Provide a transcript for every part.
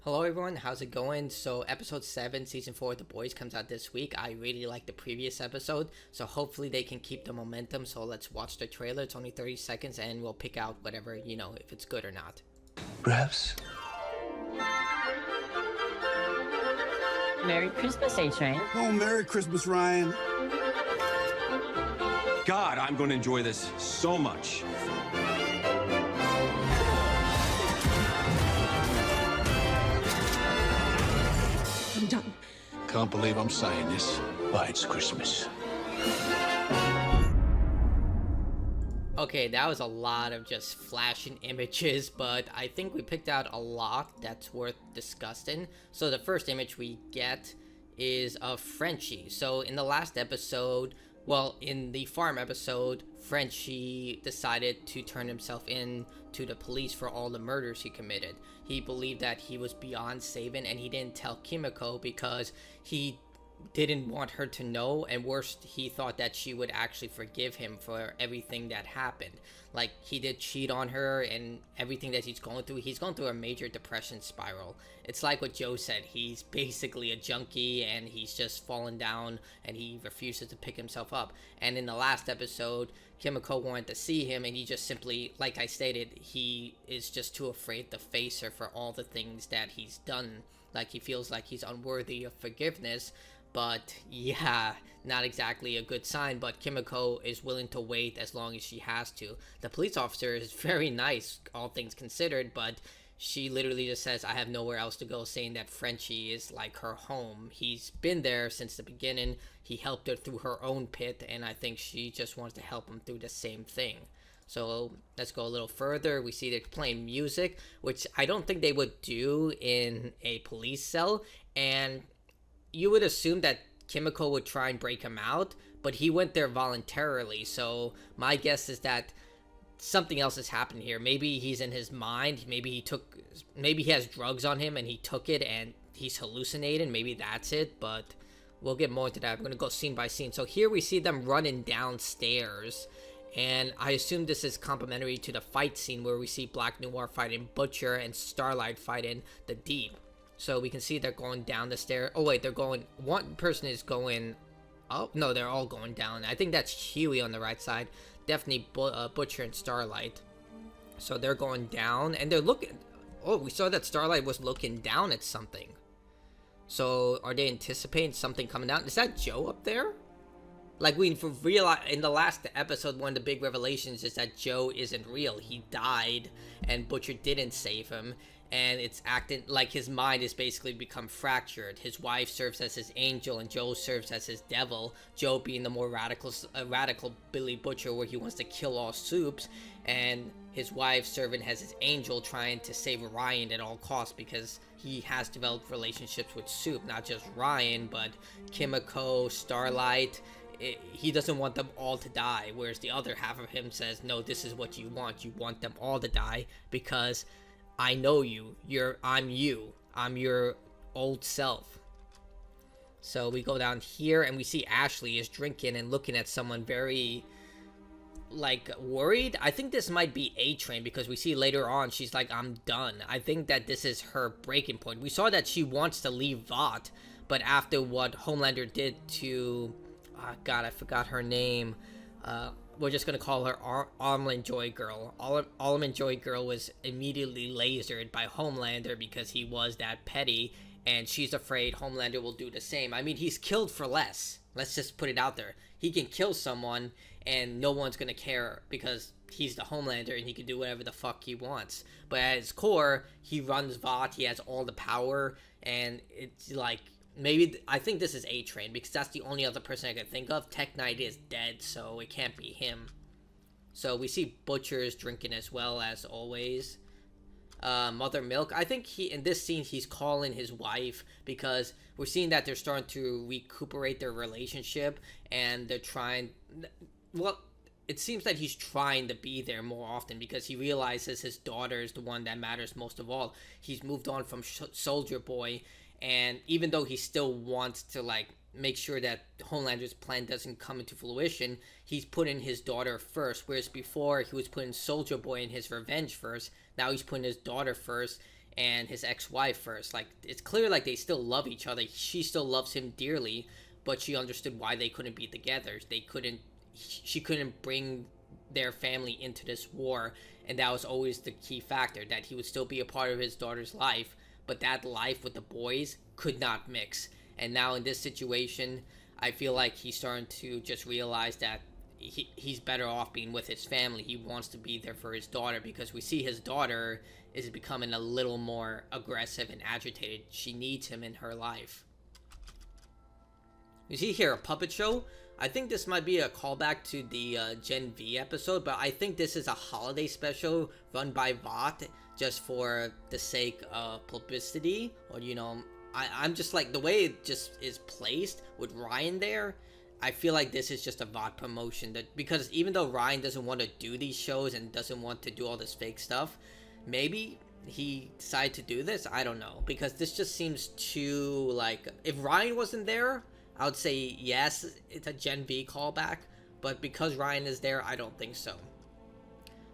Hello everyone, how's it going? So episode 7, season 4 of The Boys comes out this week. I really like the previous episode, so hopefully they can keep the momentum. So let's watch the trailer. It's only 30 seconds and we'll pick out whatever, if it's good or not. Perhaps. Merry Christmas, A-Train. Oh, Merry Christmas, Ryan. God, I'm going to enjoy this so much. I'm done. Can't believe I'm saying this, but it's Christmas. Okay, that was a lot of just flashing images, but I think we picked out a lot that's worth discussing. So the first image we get is of Frenchie. So in the last episode, in the farm episode, Frenchie decided to turn himself in to the police for all the murders he committed. He believed that he was beyond saving, and he didn't tell Kimiko because he didn't want her to know, and worst, he thought that she would actually forgive him for everything that happened. Like, he did cheat on her and everything that he's going through a major depression spiral. It's like what Joe said, he's basically a junkie and he's just fallen down and he refuses to pick himself up. And in the last episode, Kimiko wanted to see him, and he just simply, like I stated, he is just too afraid to face her for all the things that he's done. Like, he feels like he's unworthy of forgiveness. But yeah, not exactly a good sign, but Kimiko is willing to wait as long as she has to. The police officer is very nice, all things considered, but she literally just says, I have nowhere else to go, saying that Frenchie is like her home. He's been there since the beginning. He helped her through her own pit, and I think she just wants to help him through the same thing. So let's go a little further. We see they're playing music, which I don't think they would do in a police cell, and you would assume that Kimiko would try and break him out, but he went there voluntarily. So my guess is that something else has happened here. Maybe he's in his mind. Maybe he has drugs on him and he took it and he's hallucinating. Maybe that's it, but we'll get more into that. I'm going to go scene by scene. So here we see them running downstairs, and I assume this is complementary to the fight scene where we see Black Noir fighting Butcher and Starlight fighting the Deep. So we can see they're going down the stair. Oh wait, one person is going up. No, they're all going down. I think that's Huey on the right side. Definitely Butcher and Starlight. So they're going down and they're looking. Oh, we saw that Starlight was looking down at something. So are they anticipating something coming down? Is that Joe up there? Like, we realized in the last episode, one of the big revelations is that Joe isn't real. He died and Butcher didn't save him. And it's acting like his mind has basically become fractured. His wife serves as his angel and Joe serves as his devil. Joe being the more radical Billy Butcher, where he wants to kill all soups, and his wife serving as his angel, trying to save Ryan at all costs because he has developed relationships with Soup, not just Ryan, but Kimiko, Starlight. He doesn't want them all to die, whereas the other half of him says, no, this is what you want them all to die because I know you. I'm you. I'm your old self. So we go down here and we see Ashley is drinking and looking at someone very, worried. I think this might be A-Train because we see later on she's like, I'm done. I think that this is her breaking point. We saw that she wants to leave Vought, but after what Homelander did to, God, I forgot her name. We're just going to call her Almond Joy Girl. Almond Joy Girl was immediately lasered by Homelander because he was that petty, and she's afraid Homelander will do the same. I mean, he's killed for less. Let's just put it out there. He can kill someone, and no one's going to care because he's the Homelander, and he can do whatever the fuck he wants. But at his core, he runs Vought, he has all the power, and it's like, maybe, I think this is A-Train, because that's the only other person I can think of. Tech Knight is dead, so it can't be him. So we see Butcher's drinking as well, as always. Mother Milk, I think in this scene, he's calling his wife, because we're seeing that they're starting to recuperate their relationship, and they're trying, it seems that he's trying to be there more often, because he realizes his daughter is the one that matters most of all. He's moved on from Soldier Boy, and even though he still wants to make sure that Homelander's plan doesn't come into fruition, he's putting his daughter first, whereas before he was putting Soldier Boy and his revenge first. Now he's putting his daughter first, and his ex-wife first. Like, it's clear like they still love each other. She still loves him dearly, but she understood why they couldn't be together. She couldn't bring their family into this war, and that was always the key factor, that he would still be a part of his daughter's life, but that life with the boys could not mix. And now in this situation, I feel like he's starting to just realize that he's better off being with his family. He wants to be there for his daughter, because we see his daughter is becoming a little more aggressive and agitated. She needs him in her life. You see here a puppet show. I think this might be a callback to the Gen V episode, but I think this is a holiday special run by Vought just for the sake of publicity. Or, you know, I'm just like, the way it just is placed with Ryan there, I feel like this is just a Vought promotion. Because even though Ryan doesn't want to do these shows and doesn't want to do all this fake stuff, maybe he decided to do this. I don't know, because this just seems too, like, if Ryan wasn't there, I would say yes, it's a Gen V callback, but because Ryan is there, I don't think so.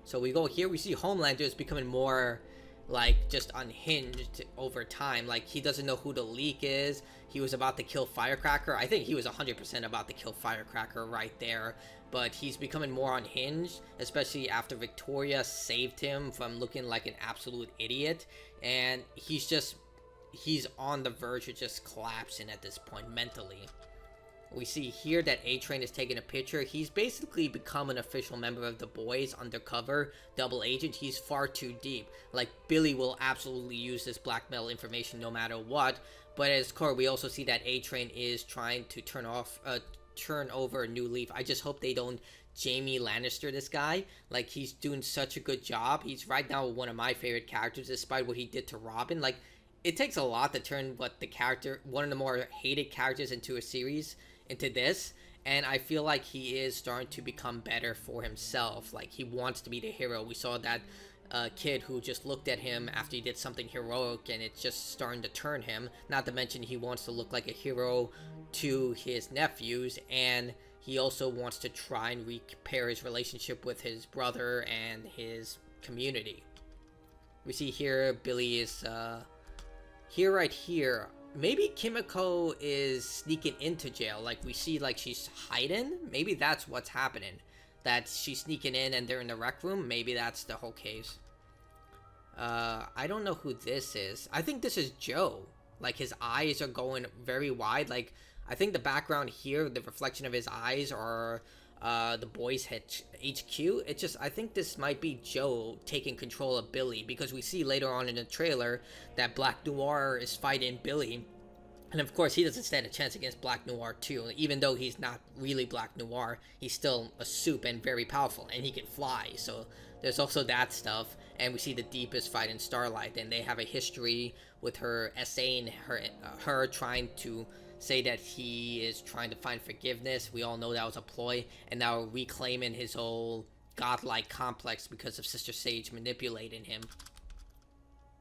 So we go here, we see Homelander is becoming more, like, just unhinged over time. Like, he doesn't know who the leak is. He was about to kill Firecracker. I think he was 100% about to kill Firecracker right there, but he's becoming more unhinged, especially after Victoria saved him from looking like an absolute idiot, and he's on the verge of just collapsing at this point mentally. We see here that A-Train is taking a picture. He's basically become an official member of the boys, undercover, double agent. He's far too deep. Like, Billy will absolutely use this blackmail information no matter what. But at its core, we also see that A-Train is trying to turn over a new leaf. I just hope they don't Jamie Lannister this guy. Like, he's doing such a good job. He's right now one of my favorite characters, despite what he did to Robin. Like, it takes a lot to turn one of the more hated characters into a series, into this, and I feel like he is starting to become better for himself. Like, he wants to be the hero. We saw that kid who just looked at him after he did something heroic, and it's just starting to turn him. Not to mention, he wants to look like a hero to his nephews, and he also wants to try and repair his relationship with his brother and his community. We see here Billy is right here, maybe Kimiko is sneaking into jail. Like, we see, like, she's hiding. Maybe that's what's happening. That she's sneaking in and they're in the rec room. Maybe that's the whole case. I don't know who this is. I think this is Joe. Like, his eyes are going very wide. Like, I think the background here, the reflection of his eyes are the boys' HQ. It's just, I think this might be Joe taking control of Billy, because we see later on in the trailer that Black Noir is fighting Billy, and of course he doesn't stand a chance against Black Noir too. Even though he's not really Black Noir, he's still a soup and very powerful, and he can fly, so there's also that stuff. And we see the Deepest fight in Starlight, and they have a history with her essaying her trying to say that he is trying to find forgiveness. We all know that was a ploy, and now reclaiming his whole godlike complex because of Sister Sage manipulating him.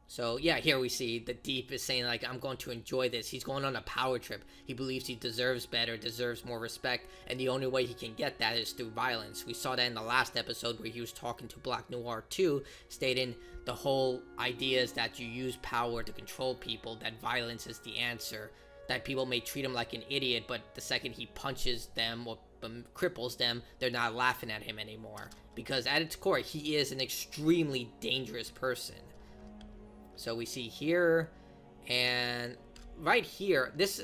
So yeah, here we see the Deep is saying, like, I'm going to enjoy this. He's going on a power trip. He believes he deserves better, deserves more respect, and the only way he can get that is through violence. We saw that in the last episode where he was talking to Black Noir 2, stating the whole idea is that you use power to control people, that violence is the answer, that people may treat him like an idiot, but the second he punches them or cripples them, they're not laughing at him anymore. Because at its core, he is an extremely dangerous person. So we see here, and right here, this,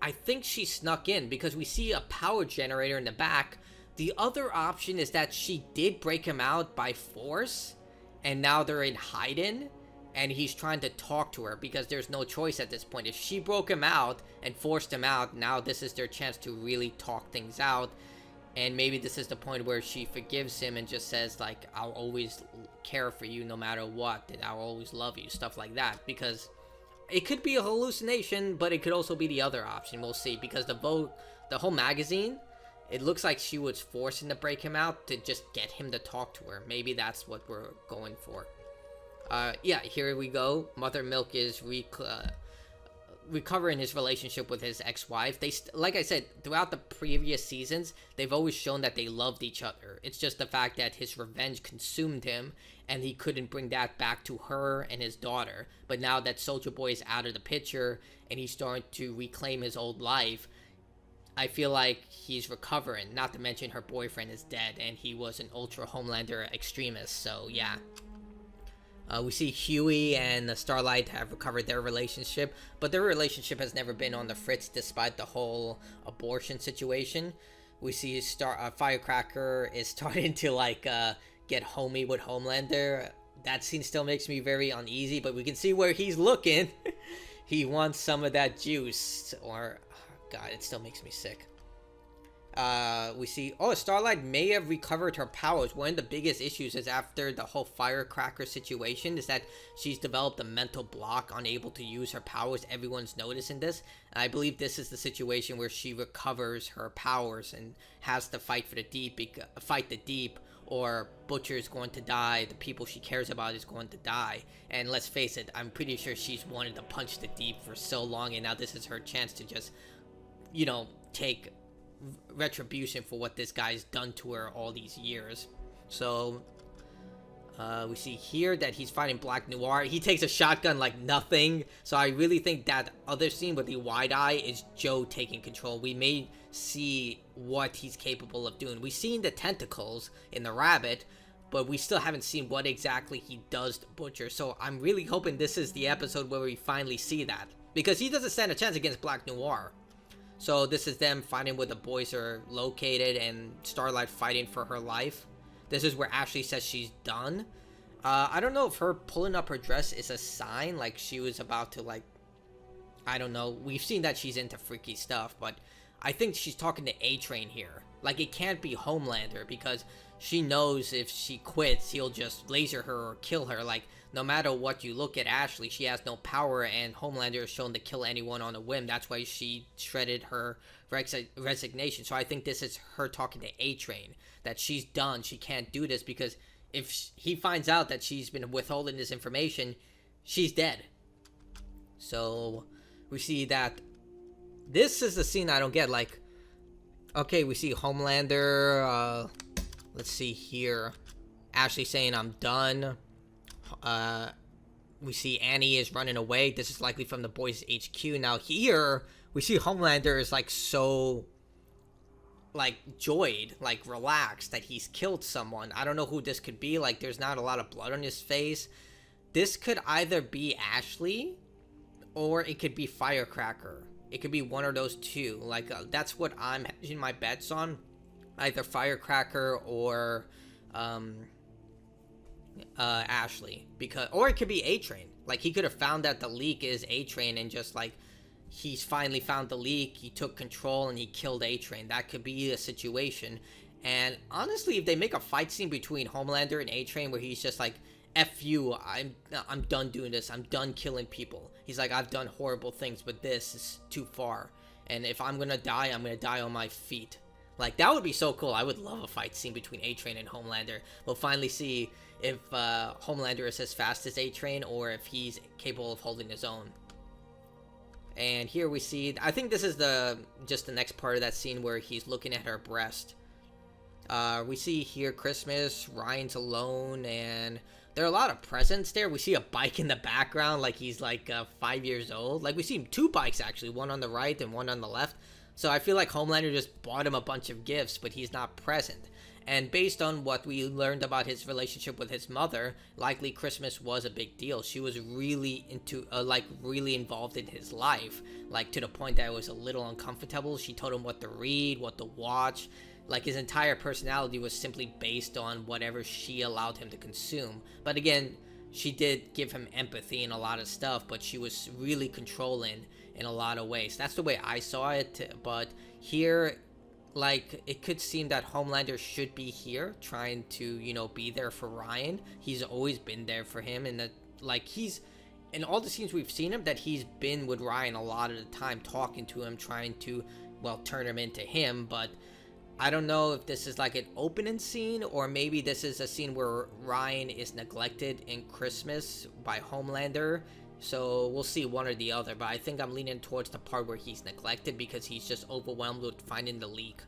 I think she snuck in, because we see a power generator in the back. The other option is that she did break him out by force, and now they're in hiding, and he's trying to talk to her, because there's no choice at this point. If she broke him out and forced him out, now this is their chance to really talk things out. And maybe this is the point where she forgives him and just says, like, I'll always care for you no matter what, and I'll always love you, stuff like that. Because it could be a hallucination, but it could also be the other option. We'll see, because the whole magazine, it looks like she was forcing to break him out to just get him to talk to her. Maybe that's what we're going for. Yeah, here we go. Mother Milk is recovering his relationship with his ex-wife. Like I said, throughout the previous seasons, they've always shown that they loved each other. It's just the fact that his revenge consumed him, and he couldn't bring that back to her and his daughter. But now that Soldier Boy is out of the picture, and he's starting to reclaim his old life, I feel like he's recovering. Not to mention her boyfriend is dead, and he was an ultra Homelander extremist, so yeah. We see Huey and Starlight have recovered their relationship, but their relationship has never been on the fritz despite the whole abortion situation. We see Firecracker is starting to like get homey with Homelander. That scene still makes me very uneasy, but we can see where he's looking. He wants some of that juice, or God, it still makes me sick. We see, Starlight may have recovered her powers. One of the biggest issues is after the whole Firecracker situation is that she's developed a mental block, unable to use her powers. Everyone's noticing this. And I believe this is the situation where she recovers her powers and has to fight for the deep, or Butcher's going to die. The people she cares about is going to die. And let's face it, I'm pretty sure she's wanted to punch the deep for so long, and now this is her chance to just, take retribution for what this guy's done to her all these years. So we see here that he's fighting Black Noir. He takes a shotgun like nothing, so I really think that other scene with the wide eye is Joe taking control. We may see what he's capable of doing. We've seen the tentacles in the rabbit, but we still haven't seen what exactly he does to Butcher. So I'm really hoping this is the episode where we finally see that, because he doesn't stand a chance against Black Noir. So this is them fighting where the boys are located, and Starlight fighting for her life. This is where Ashley says she's done. I don't know if her pulling up her dress is a sign, like she was about to, like, I don't know. We've seen that she's into freaky stuff, but I think she's talking to A-Train here. Like, it can't be Homelander, because she knows if she quits, he'll just laser her or kill her. Like, no matter what you look at Ashley, she has no power, and Homelander is shown to kill anyone on a whim. That's why she shredded her resignation. So I think this is her talking to A-Train, that she's done. She can't do this, because if he finds out that she's been withholding this information, she's dead. So we see that this is the scene I don't get. Like, okay, we see Homelander. Let's see here. Ashley saying, I'm done. We see Annie is running away. This is likely from the boys' HQ. Now here, we see Homelander is like so, like, joyed, like relaxed that he's killed someone. I don't know who this could be. Like, there's not a lot of blood on his face. This could either be Ashley or it could be Firecracker. It could be one of those two. Like, that's what I'm hedging my bets on. Either Firecracker or Ashley, or it could be A-Train. Like, he could have found that the leak is A-Train, and just like he's finally found the leak, he took control and he killed A-Train. That could be a situation. And honestly, if they make a fight scene between Homelander and A-Train where he's just like, F you, I'm done doing this, I'm done killing people. He's like, I've done horrible things, but this is too far, and if I'm gonna die, I'm gonna die on my feet. Like, that would be so cool. I would love a fight scene between A-Train and Homelander. We'll finally see if Homelander is as fast as A-Train, or if he's capable of holding his own. And here we see, I think this is just the next part of that scene where he's looking at her breast. We see here Christmas, Ryan's alone, and there are a lot of presents there. We see a bike in the background, like he's like 5 years old. Like, we see two bikes actually, one on the right and one on the left. So I feel like Homelander just bought him a bunch of gifts, but he's not present. And based on what we learned about his relationship with his mother, likely Christmas was a big deal. She was really really involved in his life, like to the point that it was a little uncomfortable. She told him what to read, what to watch. Like, his entire personality was simply based on whatever she allowed him to consume. But again, she did give him empathy and a lot of stuff, but she was really controlling in a lot of ways. That's the way I saw it. But here, like, it could seem that Homelander should be here trying to, be there for Ryan. He's always been there for him, and that, like, he's in all the scenes we've seen him, that he's been with Ryan a lot of the time, talking to him, trying to, well, turn him into him. But I don't know if this is like an opening scene, or maybe this is a scene where Ryan is neglected in Christmas by Homelander, So we'll see one or the other, but I think I'm leaning towards the part where he's neglected because he's just overwhelmed with finding the leak.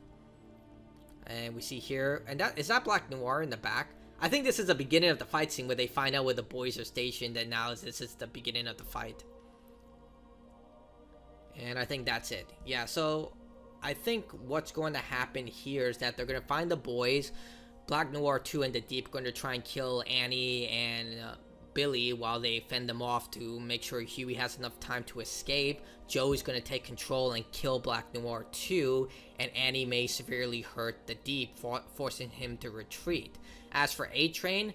And we see here, and is that Black Noir in the back? I think this is the beginning of the fight scene where they find out where the boys are stationed, and now this is the beginning of the fight. And I think that's it. Yeah, so I think what's going to happen here is that they're going to find the boys. Black Noir 2 and the Deep are going to try and kill Annie and Billy while they fend them off to make sure Huey has enough time to escape. Joe's going to take control and kill Black Noir 2, and Annie may severely hurt the Deep, forcing him to retreat. As for A-Train,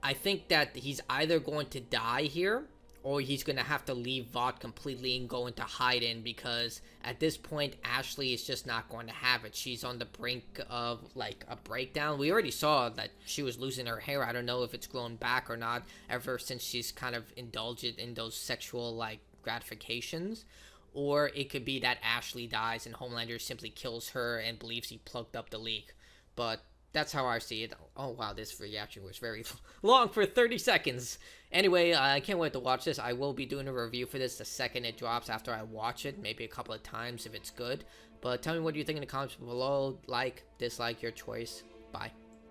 I think that he's either going to die here, or he's going to have to leave Vought completely and go into hiding, because at this point, Ashley is just not going to have it. She's on the brink of, like, a breakdown. We already saw that she was losing her hair. I don't know if it's grown back or not, ever since she's kind of indulged in those sexual, like, gratifications. Or it could be that Ashley dies and Homelander simply kills her and believes he plugged up the leak. But that's how I see it. Oh, wow, this reaction was very long for 30 seconds. Anyway, I can't wait to watch this. I will be doing a review for this the second it drops after I watch it. Maybe a couple of times if it's good. But tell me what you think in the comments below. Like, dislike, your choice. Bye.